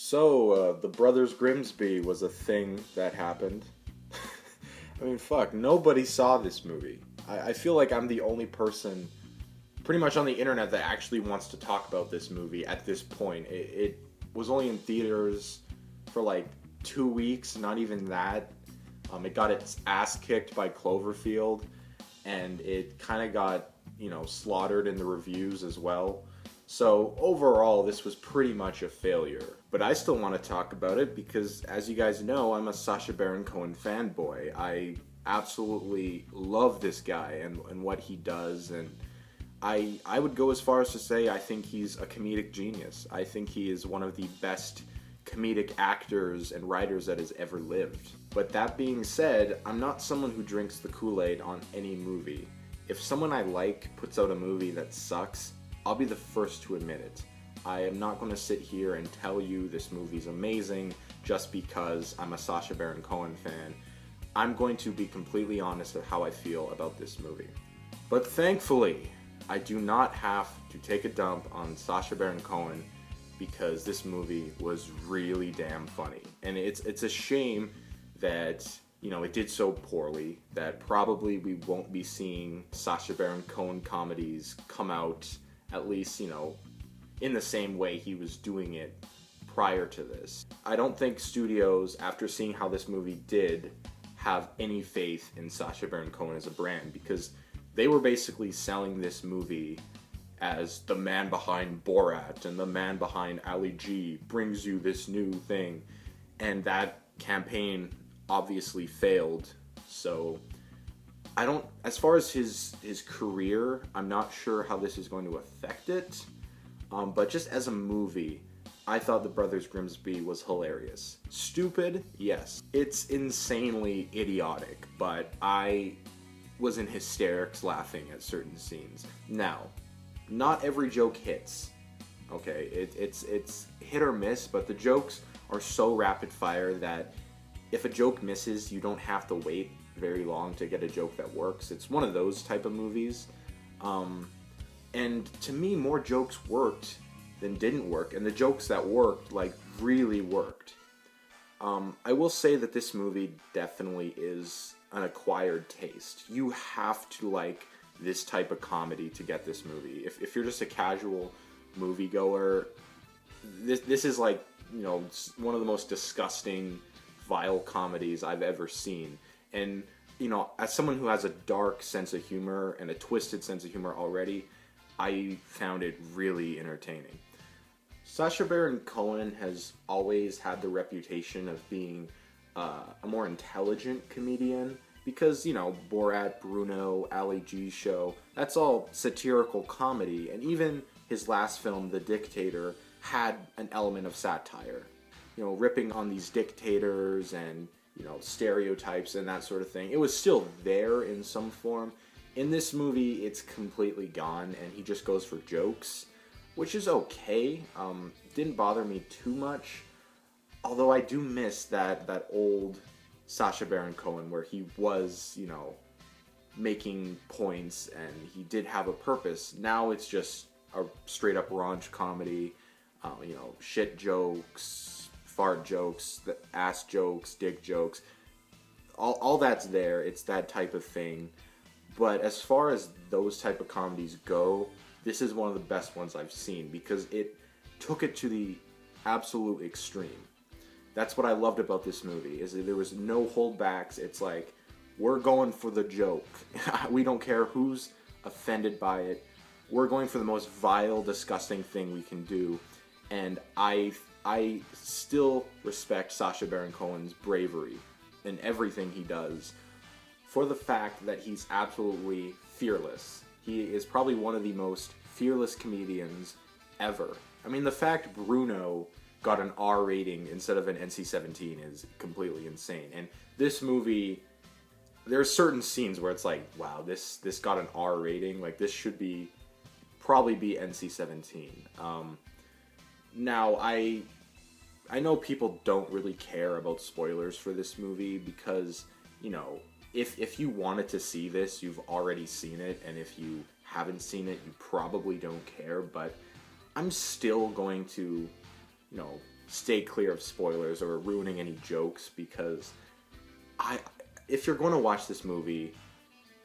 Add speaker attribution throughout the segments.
Speaker 1: The Brothers Grimsby was a thing that happened. I mean, fuck, nobody saw this movie. I feel like I'm the only person pretty much on the internet that actually wants to talk about this movie at this point. It was only in theaters for like 2 weeks, not even that. It got its ass kicked by Cloverfield, and it kind of got, slaughtered in the reviews as well. So overall, this was pretty much a failure. But I still want to talk about it because, as you guys know, I'm a Sacha Baron Cohen fanboy. I absolutely love this guy and what he does, and I would go as far as to say I think he's a comedic genius. I think he is one of the best comedic actors and writers that has ever lived. But that being said, I'm not someone who drinks the Kool-Aid on any movie. If someone I like puts out a movie that sucks, I'll be the first to admit it. I am not going to sit here and tell you this movie's amazing just because I'm a Sacha Baron Cohen fan. I'm going to be completely honest of how I feel about this movie. But thankfully, I do not have to take a dump on Sacha Baron Cohen because this movie was really damn funny. And it's a shame that, it did so poorly that probably we won't be seeing Sacha Baron Cohen comedies come out, at least, in the same way he was doing it prior to this. I don't think studios, after seeing how this movie did, have any faith in Sacha Baron Cohen as a brand, because they were basically selling this movie as the man behind Borat and the man behind Ali G brings you this new thing, and that campaign obviously failed. So as far as his career, I'm not sure how this is going to affect it, but just as a movie, I thought The Brothers Grimsby was hilarious. Stupid? Yes. It's insanely idiotic, but I was in hysterics laughing at certain scenes. Now, not every joke hits. Okay, it's hit or miss, but the jokes are so rapid fire that if a joke misses, you don't have to wait very long to get a joke that works. It's one of those type of movies. And to me, more jokes worked than didn't work, and the jokes that worked, really worked. I will say that this movie definitely is an acquired taste. You have to like this type of comedy to get this movie. If you're just a casual moviegoer, this is one of the most disgusting, vile comedies I've ever seen. And, as someone who has a dark sense of humor and a twisted sense of humor already, I found it really entertaining. Sacha Baron Cohen has always had the reputation of being a more intelligent comedian because, Borat, Bruno, Ali G show, that's all satirical comedy, and even his last film, The Dictator, had an element of satire. Ripping on these dictators and, stereotypes and that sort of thing. It was still there in some form. In this movie, it's completely gone, and he just goes for jokes, which is okay. Didn't bother me too much, although I do miss that old Sacha Baron Cohen where he was, making points and he did have a purpose. Now it's just a straight up raunch comedy, shit jokes, fart jokes, ass jokes, dick jokes. All that's there. It's that type of thing. But as far as those type of comedies go, this is one of the best ones I've seen because it took it to the absolute extreme. That's what I loved about this movie, is that there was no holdbacks. It's like, we're going for the joke. We don't care who's offended by it. We're going for the most vile, disgusting thing we can do. And I still respect Sacha Baron Cohen's bravery in everything he does for the fact that he's absolutely fearless. He is probably one of the most fearless comedians ever. I mean, the fact Bruno got an R rating instead of an NC-17 is completely insane. And this movie, there are certain scenes where it's like, wow, this got an R rating. Like, this should probably be NC-17. Now, I know people don't really care about spoilers for this movie because, if you wanted to see this, you've already seen it, and if you haven't seen it, you probably don't care, but I'm still going to, stay clear of spoilers or ruining any jokes, because if you're going to watch this movie,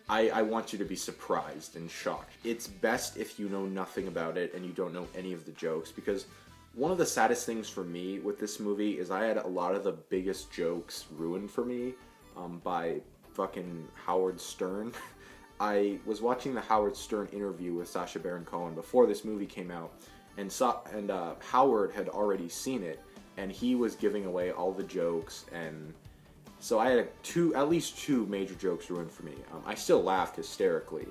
Speaker 1: I want you to be surprised and shocked. It's best if you know nothing about it and you don't know any of the jokes, because one of the saddest things for me with this movie is I had a lot of the biggest jokes ruined for me by fucking Howard Stern. I was watching the Howard Stern interview with Sacha Baron Cohen before this movie came out, and Howard had already seen it, and he was giving away all the jokes, and so I had at least two major jokes ruined for me. I still laughed hysterically,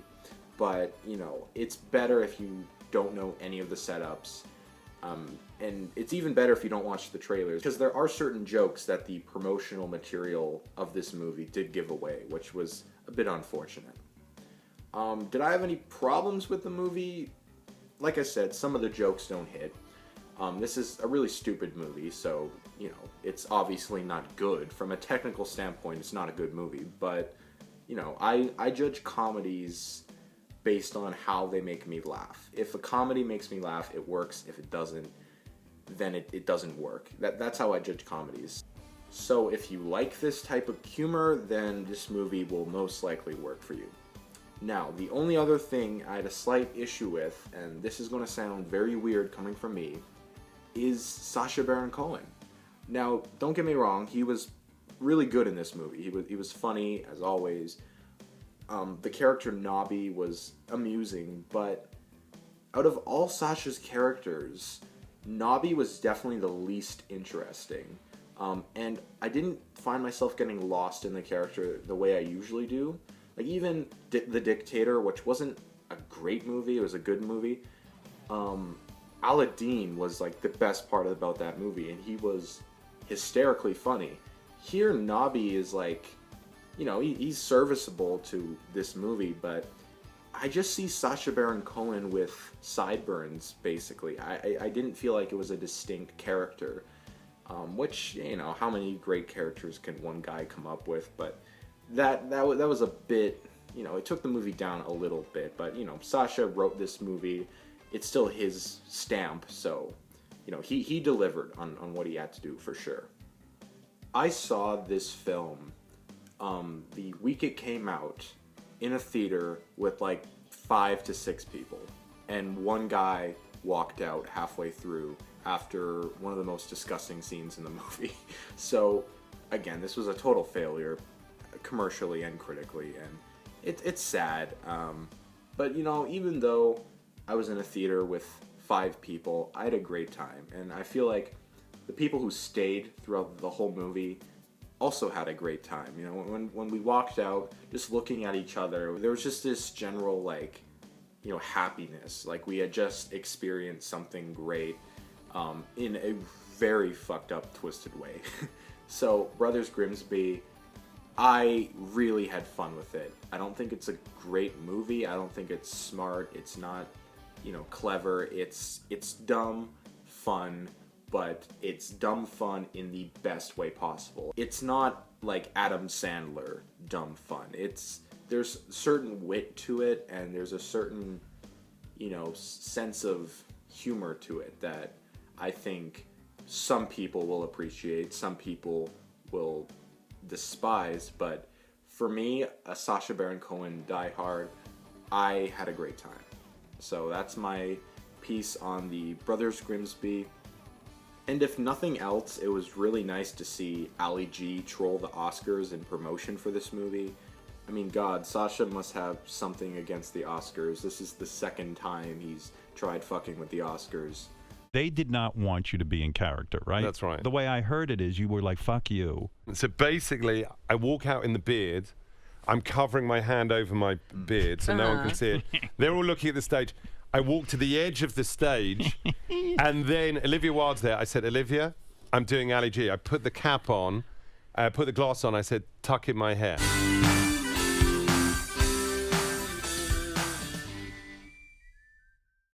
Speaker 1: but, you know, it's better if you don't know any of the setups, and it's even better if you don't watch the trailers, because there are certain jokes that the promotional material of this movie did give away, which was a bit unfortunate. Did I have any problems with the movie? Like I said, some of the jokes don't hit. This is a really stupid movie, so, you know, it's obviously not good. From a technical standpoint, it's not a good movie, but, you know, I judge comedies based on how they make me laugh. If a comedy makes me laugh, it works. If it doesn't, then it doesn't work. That's how I judge comedies. So if you like this type of humor, then this movie will most likely work for you. Now, the only other thing I had a slight issue with, and this is going to sound very weird coming from me, is Sacha Baron Cohen. Now, don't get me wrong, he was really good in this movie. He was funny, as always. The character Nobby was amusing, but out of all Sacha's characters, Nobby was definitely the least interesting. And I didn't find myself getting lost in the character the way I usually do. Like, even The Dictator, which wasn't a great movie, it was a good movie. Aladdin was, like, the best part about that movie, and he was hysterically funny. Here, Nobby is, like, you know, he's serviceable to this movie, but I just see Sacha Baron Cohen with sideburns, basically. I didn't feel like it was a distinct character, which, you know, how many great characters can one guy come up with, but that was a bit, you know, it took the movie down a little bit, but, you know, Sacha wrote this movie. It's still his stamp, so, you know, he delivered on what he had to do, for sure. I saw this film the week it came out in a theater with like 5 to 6 people, and one guy walked out halfway through after one of the most disgusting scenes in the movie. So, again, this was a total failure, commercially and critically, and it's sad. But, you know, even though I was in a theater with 5 people, I had a great time, and I feel like the people who stayed throughout the whole movie also had a great time. You know, when we walked out, just looking at each other, there was just this general, like, you know, happiness. Like, we had just experienced something great in a very fucked up, twisted way. So, Brothers Grimsby, I really had fun with it. I don't think it's a great movie. I don't think it's smart. It's not, you know, clever. It's dumb, fun, but it's dumb fun in the best way possible. It's not like Adam Sandler dumb fun. There's certain wit to it, and there's a certain, you know, sense of humor to it that I think some people will appreciate, some people will despise, but for me, a Sacha Baron Cohen diehard, I had a great time. So that's my piece on the Brothers Grimsby. And if nothing else, it was really nice to see Ali G troll the Oscars in promotion for this movie. I mean, God, Sacha must have something against the Oscars. This is the second time he's tried fucking with the Oscars.
Speaker 2: They did not want you to be in character, right?
Speaker 3: That's right.
Speaker 2: The way I heard it is you were like, fuck you.
Speaker 3: So basically, I walk out in the beard. I'm covering my hand over my beard so no one can see it. They're all looking at the stage. I walk to the edge of the stage, and then Olivia Wilde's there. I said, Olivia, I'm doing Ali G. I put the cap on, I put the glass on. I said, tuck in my hair.